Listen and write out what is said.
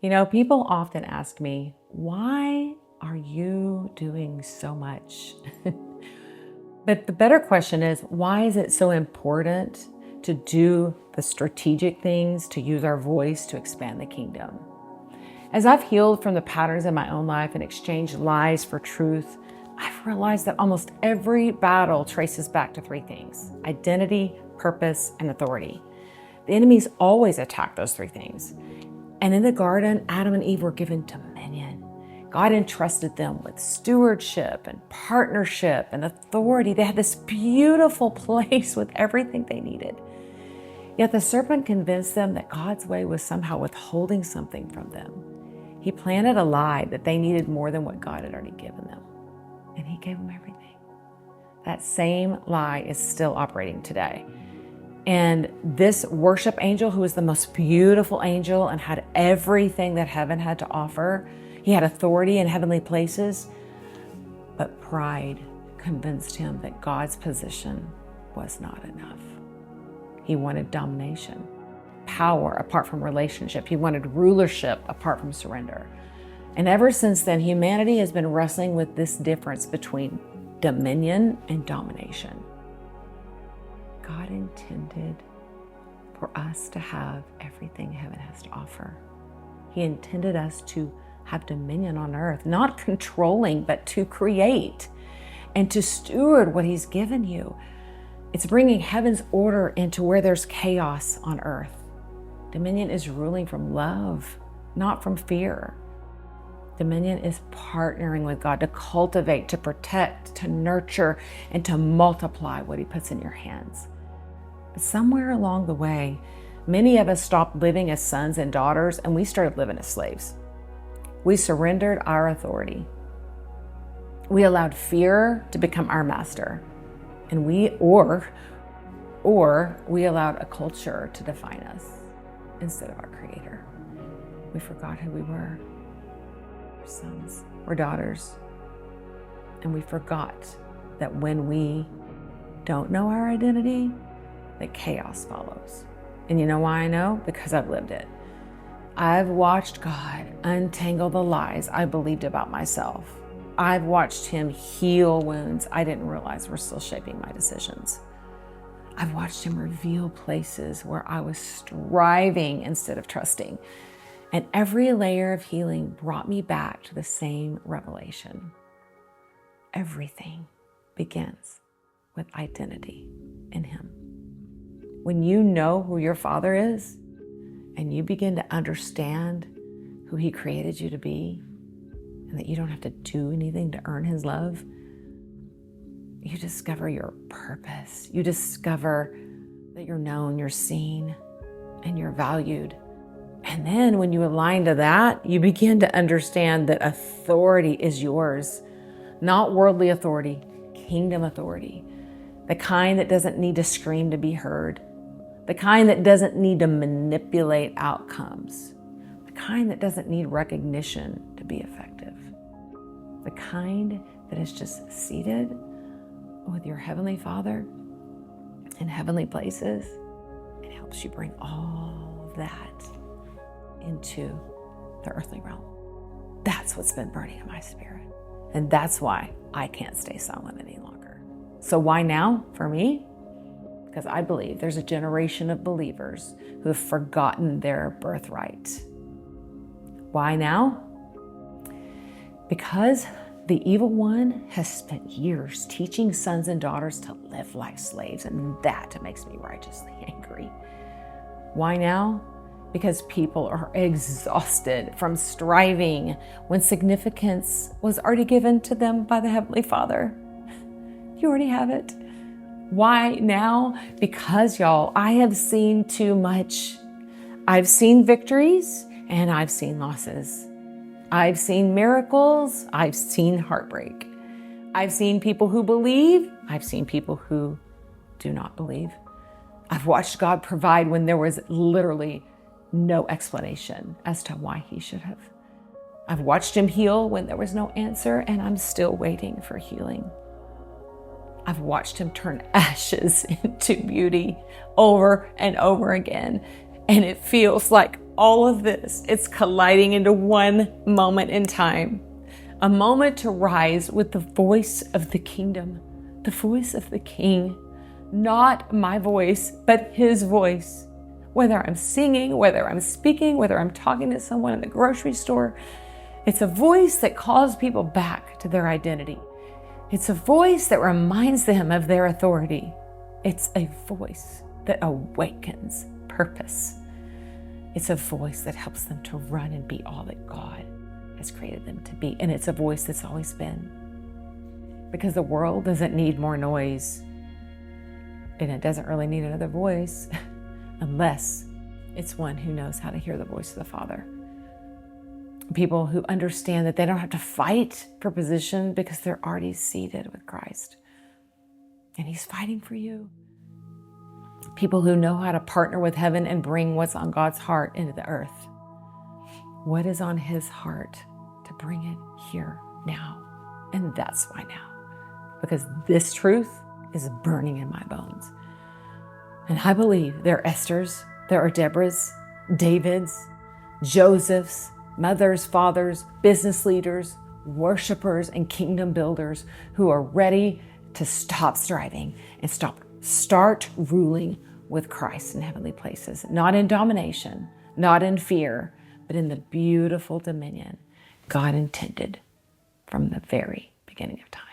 People often ask me, why are you doing so much? But the better question is, why is it so important to do the strategic things, to use our voice to expand the kingdom? As I've healed from the patterns in my own life and exchanged lies for truth, I've realized that almost every battle traces back to three things: identity, purpose, and authority. The enemies always attack those three things. And in the garden, Adam and Eve were given dominion. God entrusted them with stewardship and partnership and authority. They had this beautiful place with everything they needed. Yet the serpent convinced them that God's way was somehow withholding something from them. He planted a lie that they needed more than what God had already given them. And he gave them everything. That same lie is still operating today. And this worship angel, who was the most beautiful angel and had everything that heaven had to offer, he had authority in heavenly places, but pride convinced him that God's position was not enough. He wanted domination, power apart from relationship. He wanted rulership apart from surrender. And ever since then, humanity has been wrestling with this difference between dominion and domination. God intended for us to have everything heaven has to offer. He intended us to have dominion on earth, not controlling, but to create and to steward what he's given you. It's bringing heaven's order into where there's chaos on earth. Dominion is ruling from love, not from fear. Dominion is partnering with God to cultivate, to protect, to nurture, and to multiply what he puts in your hands. But somewhere along the way, many of us stopped living as sons and daughters, and we started living as slaves. We surrendered our authority. We allowed fear to become our master, and we allowed a culture to define us instead of our Creator. We forgot who we were. We're sons, we're daughters, and we forgot that when we don't know our identity, that chaos follows. And you know why I know? Because I've lived it. I've watched God untangle the lies I believed about myself. I've watched him heal wounds I didn't realize were still shaping my decisions. I've watched him reveal places where I was striving instead of trusting. And every layer of healing brought me back to the same revelation. Everything begins with identity in him. When you know who your Father is, and you begin to understand who he created you to be, and that you don't have to do anything to earn his love, you discover your purpose. You discover that you're known, you're seen, and you're valued. And then when you align to that, you begin to understand that authority is yours. Not worldly authority, kingdom authority. The kind that doesn't need to scream to be heard. The kind that doesn't need to manipulate outcomes. The kind that doesn't need recognition to be effective. The kind that is just seated with your Heavenly Father in heavenly places. It helps you bring all of that into the earthly realm. That's what's been burning in my spirit. And that's why I can't stay silent any longer. So why now for me? Because I believe there's a generation of believers who have forgotten their birthright. Why now? Because the evil one has spent years teaching sons and daughters to live like slaves, and that makes me righteously angry. Why now? Because people are exhausted from striving when significance was already given to them by the Heavenly Father. You already have it. Why now? Because, y'all, I have seen too much. I've seen victories and I've seen losses. I've seen miracles. I've seen heartbreak. I've seen people who believe. I've seen people who do not believe. I've watched God provide when there was literally no explanation as to why he should have. I've watched him heal when there was no answer, and I'm still waiting for healing. I've watched him turn ashes into beauty over and over again. And it feels like all of this, it's colliding into one moment in time. A moment to rise with the voice of the kingdom, the voice of the King. Not my voice, but his voice. Whether I'm singing, whether I'm speaking, whether I'm talking to someone in the grocery store, it's a voice that calls people back to their identity. It's a voice that reminds them of their authority. It's a voice that awakens purpose. It's a voice that helps them to run and be all that God has created them to be. And it's a voice that's always been. Because the world doesn't need more noise. And it doesn't really need another voice unless it's one who knows how to hear the voice of the Father. People who understand that they don't have to fight for position because they're already seated with Christ. And he's fighting for you. People who know how to partner with heaven and bring what's on God's heart into the earth. What is on his heart to bring it here now? And that's why now. Because this truth is burning in my bones. And I believe there are Esthers, there are Deborahs, Davids, Josephs, mothers, fathers, business leaders, worshipers, and kingdom builders who are ready to stop striving and start ruling with Christ in heavenly places. Not in domination, not in fear, but in the beautiful dominion God intended from the very beginning of time.